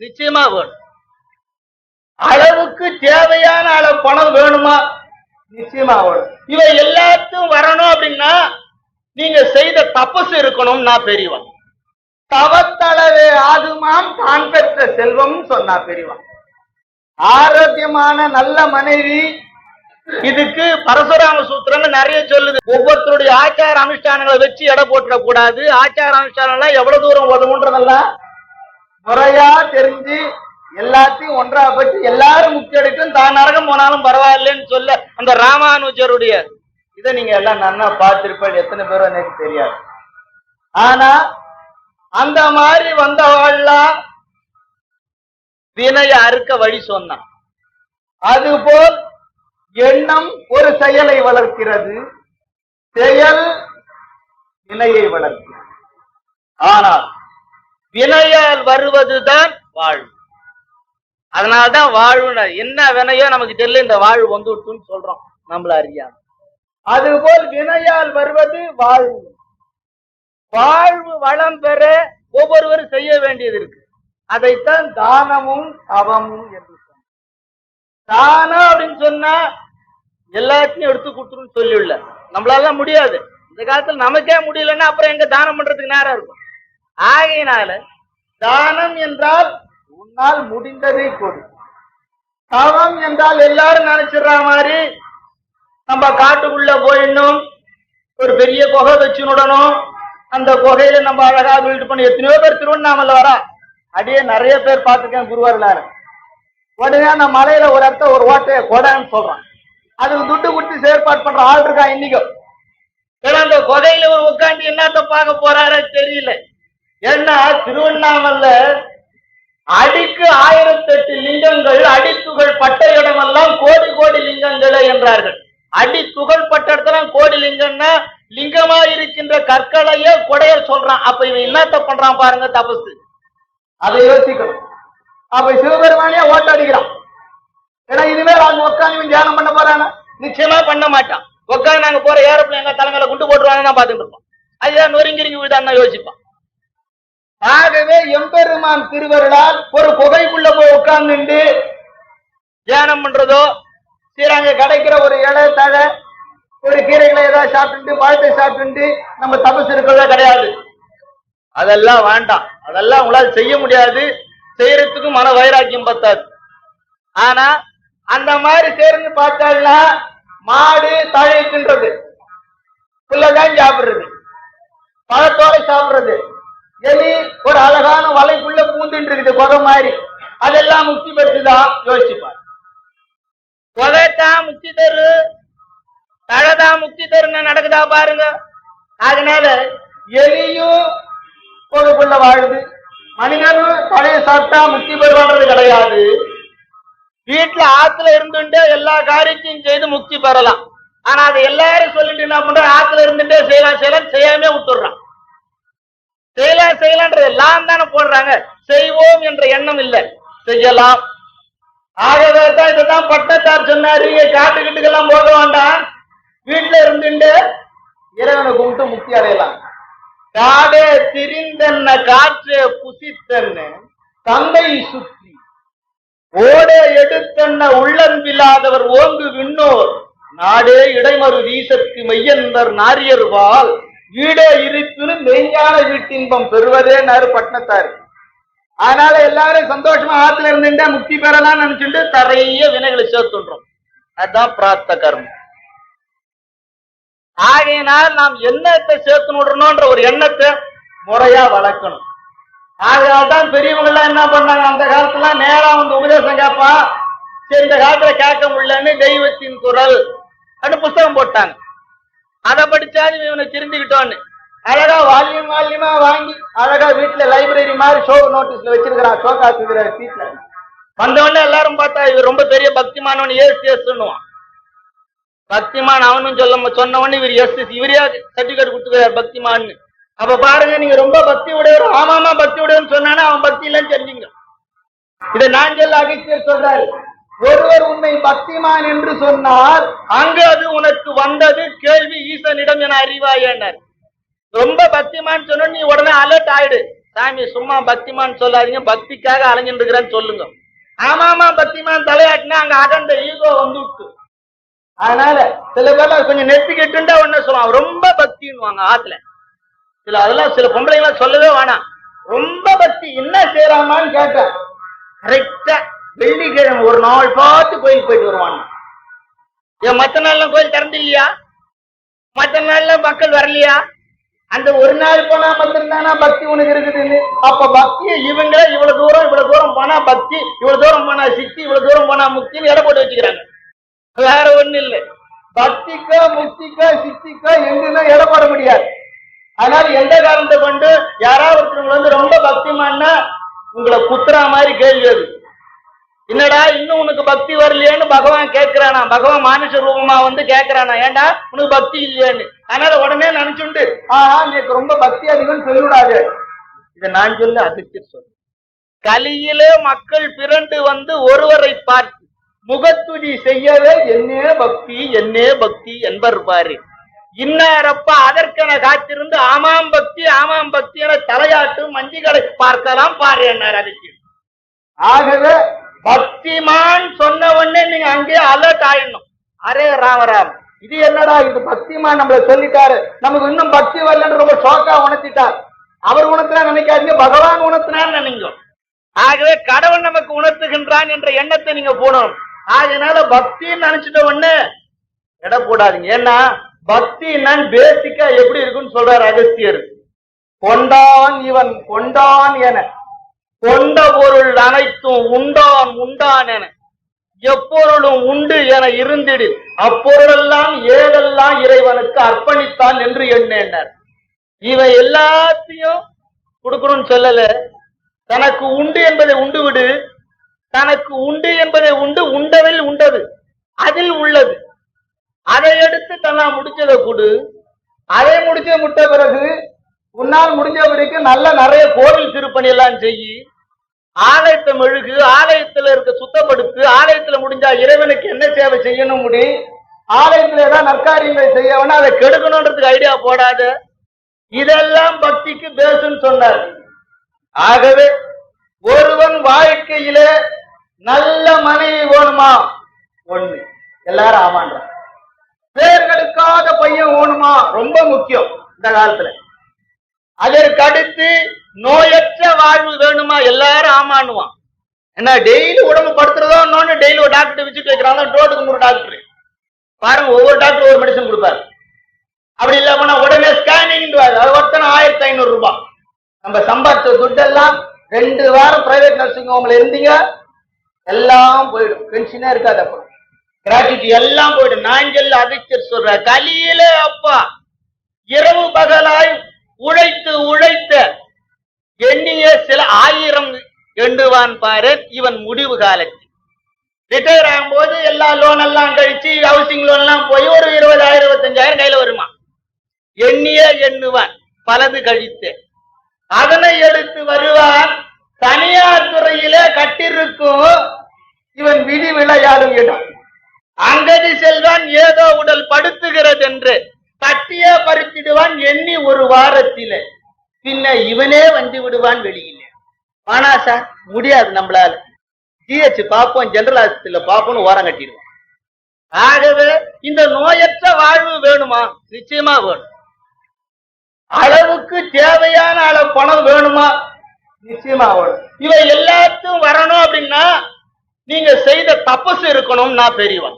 நிச்சயமா வேணும். அளவுக்கு தேவையான அளவு பணம் வேணுமா? நிச்சயமா வேணும். இவை எல்லாத்தையும் வரணும் அப்படின்னா நீங்க செய்த தபசு இருக்கணும். நான் பெரியவன் தவத்தளவே ஆகுமாம் தான் பெற்ற செல்வம் சொன்னா பெரியவன். ஆரோக்கியமான நல்ல மனைவி, இதுக்கு பரசுராம சூத்திரம் நிறைய சொல்லுது. ஒவ்வொருத்தருடைய ஆச்சார அனுஷ்டானங்களை வச்சு எடை போட்டுற கூடாது. ஆச்சார அனுஷ்டானம் எவ்வளவு தூரம் உதவுன்றதெல்லாம் முறையா தெரிஞ்சு எல்லாத்தையும் ஒன்றா பற்றி எல்லாரும் முக்கிய எடுக்கும். தான் நரகம் போனாலும் பரவாயில்லைன்னு சொல்ல அந்த ராமானுஜருடைய இதை நீங்க எல்லாம் நன்னா பார்த்திருப்பேன். எத்தனை பேரும் எனக்கு தெரியாது. ஆனா அந்த மாதிரி வந்தவாள்லாம் வினைய அறுக்க வழி சொன்னான். அதுபோல் எண்ணம் ஒரு செயலை வளர்க்கிறது, செயல் வினையை வளர்க்கிறது. ஆனால் வினையால் வருவதுதான் வாழ்வு. அதனால்தான் வாழ்வு என்ன வினையோ நமக்கு தெரியல, இந்த வாழ்வு வந்து விட்டுன்னு சொல்றோம் நம்மள அறியாம. அதுபோல் வினையால் வருவது வாழ்வு. வாழ்வு வளம் பெற ஒவ்வொருவரும் செய்ய வேண்டியது இருக்கு. அதைத்தான் தானமும் தவமும் என்று சொன்ன. தானம் அப்படின்னு சொன்னா எல்லாத்தையும் எடுத்து கொடுத்துருன்னு சொல்லியுள்ள நம்மளால முடியாது. இந்த காலத்துல நமக்கே முடியலன்னா அப்புறம் எங்க தானம் பண்றதுக்கு நேரம் இருக்கும். ஆகையினால தானம் என்றால் உன்னால் முடிந்ததை கொடு. தவம் என்றால் எல்லாரும் நினைச்சிடுற மாதிரி நம்ம காட்டுக்குள்ள போயிடணும், ஒரு பெரிய குகை வச்சு விடணும், அந்த குகையில நம்ம அழகா வீட்டு பண்ணி. எத்தனையோ பேர் திருவண்ணாமலை வரா, அப்படியே நிறைய பேர் பார்த்துருக்கேன் குருவாரில். உடனே அந்த மலையில ஒரு இடத்த ஒரு ஓட்டைய கொடைன்னு சொல்றான். அதுக்கு துட்டு கொடுத்து செயற்பாடு பண்ற ஆள் இருக்கா இன்னைக்கும். ஏன்னா அந்த குகையில ஒரு உட்காந்து என்னத்த பார்க்க போறாரு தெரியல. ஏன்னா திருவண்ணாமல்ல அடிக்கு 1008 லிங்கங்கள், அடித்துகள் பட்ட இடமெல்லாம் கோடி கோடி லிங்கங்களே என்றார்கள். அடி துகள் பட்ட இடத்துல கோடி லிங்கம்னா லிங்கமா இருக்கின்ற கற்களையே கொடைய சொல்றான். அப்ப இவன் என்னத்த பண்றான் பாருங்க, தபசு. அதை யோசிக்கணும். அப்ப சிவபெருமானியா ஓட்ட அடிக்கிறான். ஏன்னா இனிமேல் அவங்க உட்காந்து தியானம் பண்ண போறானா? நிச்சயமா பண்ண மாட்டான். உட்காந்து நாங்க போற ஏரோப்ளேன் எங்க தலைமையில குண்டு போட்டுருவாங்க தான் பார்த்துட்டு இருப்போம். அதுதான் நொறுங்கிருங்கி விழுதான் யோசிப்பான். ஆகவே எம்பெருமான் திருவருளால் ஒரு குகைக்குள்ள போய் உட்கார்ந்து தியானம் பண்றதோ, சீராங்க கிடைக்கிற ஒரு இலை தழை ஒரு கீரைகளை ஏதாவது சாப்பிட்டு பழத்தை சாப்பிட்டு நம்ம தபசு இருக்கிறதா கிடையாது. அதெல்லாம் வேண்டாம். அதெல்லாம் உங்களால் செய்ய முடியாது. செய்யறதுக்கு மன வைராக்கியம் பத்தாது. ஆனா அந்த மாதிரி சேர்ந்து பார்த்தாள்னா மாடு தழை தின்றது, புல்லதான் சாப்பிடுறது, பழத்தோட சாப்பிடுறது, எலி ஒரு அழகான வலைக்குள்ள பூந்துட்டு இருக்குது கொகை மாதிரி, அதெல்லாம் முக்தி பெற்றுதான் யோசிப்பார். கொகைத்தான் முக்தி தரு, தழைதான் முக்தி தருன்னு நடக்குதா பாருங்க. அதனால எலியும் கொகைக்குள்ள வாழுது, மனிதனும் தழையை சாப்பிட்டா முக்தி பெறுவான்றது கிடையாது. வீட்டுல ஆத்துல இருந்துட்டே எல்லா காரியத்தையும் செய்து முக்தி பெறலாம். ஆனா அதை எல்லாரும் சொல்லிட்டு என்ன பண்ற, ஆத்துல இருந்துட்டே செய்யலாம் செய்யாமே விட்டுடுறான். செய்யலான்றது எல்லாம் தானே போடுறாங்க. செய்வோம் என்ற எண்ணம் இல்லை, செய்யலாம். ஆகவே தான் இதுதான் பட்டத்தார் சொன்னாரு, காட்டுக்கிட்டுக்கெல்லாம் போக வேண்டாம், வீட்டுல இருந்துட்டு இறைவனை கும்பிட்டு முக்தி அடையலாம். காடே திரிந்தன்ன காற்றே புசித்தன்னு தந்தை சுற்றி ஓடே எடுத்தன்ன உள்ளன்பில்லாதவர் ஓங்கு விண்ணோர் நாடே இடைமறு வீசற்கு மெய்யன்பர் நாரியர்வால் வீடே இருப்பினும் மெய்ஞான வீட்டின்பம் பெறுவதே நாரு பட்டினத்தாரு. அதனால எல்லாரும் சந்தோஷமா ஆத்துல இருந்துட்டா முக்தி பெறலாம் நினைச்சுட்டு நிறைய வினைகளை சேர்த்துன்றோம். அதுதான் பிரார்த்த கர்மம். ஆகையினால் நாம் எண்ணத்தை சேர்த்து விடணும்ன்ற ஒரு எண்ணத்தை முறையா வளர்க்கணும். ஆகையால்தான் பெரியவங்க எல்லாம் என்ன பண்ணாங்க, அந்த காலத்துல நேரா வந்து உபதேசம் கேட்பான். சரி இந்த காலத்துல கேட்க முடியலன்னு தெய்வத்தின் குரல் அப்படின்னு புஸ்தகம் போட்டாங்க. அதை படிச்சாது இவனை திருந்திக்கிட்டோன்னு அழகா வால்யூமா வாங்கி அழகா வீட்டுல லைப்ரரி மாதிரி ஷோ நோட்டீஸ்ல வச்சிருக்கிறான். ஷோ காசுகிற சீட்ல வந்தவொடனே எல்லாரும் பார்த்தா இவர் ரொம்ப பெரிய பக்திமானவன், எஸ் சொல்லுவான். பக்திமான் அவனும் சொன்ன உடனே இவர் இவரே சர்டிபிகேட் கொடுத்துக்கிறார் பக்திமான்னு. அப்ப பாருங்க, நீங்க ரொம்ப பக்தி உடையவர், ஆமாமா பக்தி உடையவன்னு சொன்னானே அவன் பக்தி இல்லைன்னு தெரிஞ்சுங்க. இதை நான் சொல்ல அகத்தியர் சொல்றாரு, ஒருவர் உன்னை பக்திமான் என்று சொன்னால் அங்கு அது உனக்கு வந்தது கேள்வி ஈசனிடம் என அறிவாயனர். ரொம்ப பக்திமான் சொன்ன நீ உடனே அலர்ட் ஆயிடு, சாமி சும்மா பக்திமான் சொல்லாதீங்க, பக்திக்காக அலைஞ்சிட்டு இருக்கிறேன்னு சொல்லுங்க. ஆமாமா பக்திமான் தலையாட்டினா அங்க அகண்ட ஈகோ வந்து விட்டு. அதனால சில பேர்லாம் கொஞ்சம் நெத்திக்கிட்டுண்டா ஒண்ணு சொல்லுவாங்க, ரொம்ப பக்தின்னுவாங்க ஆத்துல. அதெல்லாம் சில பொம்பளைங்களாம் சொல்லவே வேணாம். ரொம்ப பக்தி என்ன செய்யறாமான்னு கேட்டேன். கரெக்டா வெள்ளிக்கிழமை ஒரு நாள் பார்த்து கோயில் போயிட்டு வருவாங்க. ஏன் மற்ற நாள்ல கோயில் திறந்து இல்லையா? மற்ற நாள்ல மக்கள் வரலையா? அந்த ஒரு நாள் போனா மட்டும்தானா பக்தி உனக்கு இருக்குதுன்னு? அப்ப பக்தியை இவங்க இவ்வளவு தூரம் போனா பக்தி, இவ்வளவு தூரம் போனா சித்தி, இவ்வளவு தூரம் போனா முக்தின்னு எடை போட்டு வச்சுக்கிறாங்க. வேற ஒண்ணு இல்லை. பக்திக்கோ முக்திக்கோ சித்திக்கோ எங்குமே எடை போட முடியாது. அதனால எந்த காரணத்தை கொண்டு யாராவது ஒருத்தவங்க வந்து ரொம்ப பக்திமான்னா உங்களை குத்துறா மாதிரி கேள்வி அது. என்னடா இன்னும் உனக்கு பக்தி வரலையேன்னு பகவான் கேட்கிறானா? பகவான் மானுஷ ரூபமா வந்து கேட்கிறானா, ஏண்டா உனக்கு பக்தி இல்லையான்னு? அதனால உடனே நினைச்சுண்டு நீக்கு ரொம்ப பக்தி அதிகம்னு சொல்லிவிடாது. இதை நான் சொல்ல அதிர்ச்சி சொல்ல. கலியிலே மக்கள் பிறண்டு வந்து ஒருவரை பார்த்து முகத்துதி செய்யவே என்னே பக்தி என்பர் பாரு. இன்னாரப்ப அதற்கென காத்திருந்து ஆமாம் பக்தி என தலையாட்டு மஞ்சிகளை பார்க்கலாம் பாரு என்னார். அதுக்கு ஆகவே பக்திமான் சொன்ன உடனே நீங்க அங்கே அலர்ட் ஆயிடணும். அரே ராமராம், இது என்னடா இது பக்திமான் நம்மள சொல்லிட்டாரு, நமக்கு இன்னும் பக்தி வரலன்னு ரொம்ப ஷோக்கா உணர்த்திட்டார். அவர் உணர்த்தினா நினைக்காதீங்க, பகவான் உணர்த்தினான்னு நினைங்க. ஆகவே கடவுள் நமக்கு உணர்த்துகின்றான் என்ற எண்ணத்தை நீங்க போடணும். அதனால பக்தின்னு நினைச்சிட்ட உடனே எடை போடாதீங்க. ஏன்னா பக்தி என்னன்னு பேசிக்கா எப்படி இருக்குன்னு சொல்றாரு அகஸ்தியர். கொண்டான் இவன் கொண்டான் என கொண்ட பொருள் அனைத்தும் உண்டான் என எப்பொருளும் உண்டு என இருந்திடு அப்பொருளெல்லாம் ஏதெல்லாம் இறைவனுக்கு அர்ப்பணித்தான் என்று எண்ணார். இவன் எல்லாத்தையும் கொடுக்கணும்னு சொல்லல. தனக்கு உண்டு என்பதை உண்டு விடு, தனக்கு உண்டு என்பதை உண்டதில் உண்டது, அதில் உள்ளது. அதை எடுத்து தன்னா முடிச்சதை கொடு. அதை முட்ட பிறகு உன்னால் முடிஞ்ச வரைக்கும் நல்ல நிறைய கோவில் திருப்பணி எல்லாம் செய்யி, ஆலயத்தை மெழுகு, ஆலயத்துல இருக்க சுத்தப்படுத்து, ஆலயத்துல முடிஞ்சா இறைவனுக்கு என்ன சேவை செய்யணும் முடி, ஆலயத்துல ஏதாவது நற்காரியங்களை செய்ய வேணா அதை கெடுக்கணும்ன்றதுக்கு ஐடியா போடாத. இதெல்லாம் பக்திக்கு பேசுன்னு சொன்னார். ஆகவே ஒருவன் வாழ்க்கையிலே நல்ல மனைவி வேணுமா? ஒண்ணு, எல்லாரும் ஆமான்ற. பேர் கெடுக்காத பையன் வேணுமா? ரொம்ப முக்கியம் இந்த காலத்துல. அதற்கு அடுத்து நோயற்ற வாழ்வு வேணுமா? எல்லாரும் ஆமானுவான். என்ன டெய்லி உடம்பு படுத்துறதோ இன்னொன்னு டெய்லி ஒரு டாக்டர் வச்சுட்டு வைக்கிறாங்க. ரோட்டுக்கு 3 டாக்டர் பாருங்க, ஒவ்வொரு டாக்டர் ஒரு மெடிசன் கொடுப்பாரு. அப்படி இல்லாம உடனே ஸ்கேனிங் ஒருத்தனை 1500 ரூபாய். நம்ம சம்பாதித்த துட்டெல்லாம் 2 வாரம் பிரைவேட் நர்சிங் ஹோம்ல இருந்தீங்க, எல்லாம் போயிடும். பென்ஷனே இருக்காது. அப்ப கிராட்டிட்டி எல்லாம் போயிடும். நாஞ்சல் அதிர்ச்சர் சொல்ற கலியிலே அப்பா இரவு பகலாய் உழைத்த எண்ணிய சில 1000 எண்ணுவான் பாரு. இவன் முடிவு காலத்தில் ரிட்டையர் ஆகும் போது எல்லா லோன் எல்லாம் கழிச்சு ஹவுசிங் லோன் எல்லாம் போய் ஒரு 20,000 25,000 கையில வருமா. எண்ணுவான் பலது கழித்து அதனை எடுத்து வருவான். தனியார் துறையிலே கட்டிருக்கும் இவன் விதி விளையாடும் இடம். அங்கதி செல்வான் ஏதோ உடல் படுத்துகிறது என்று தட்டியே பறிச்சிடுவான் எண்ணி ஒரு வாரத்தில. பின்ன இவனே வந்து விடுவான் வெளியில. ஆனா சார் முடியாது, நம்மளால ஜிஹெச் பார்ப்போம், ஜெனரல் ஆஸ்பத்திரியில பார்ப்போம்னு ஓரம் கட்டிடுவான். ஆகவே இந்த நோயற்ற வாழ்வு வேணுமா? நிச்சயமா வேணும். அளவுக்கு தேவையான அளவு பணம் வேணுமா? நிச்சயமா வேணும். இவை எல்லாத்தையும் வரணும் அப்படின்னா நீங்க செய்த தபசு இருக்கணும். நான் பெரியவன்.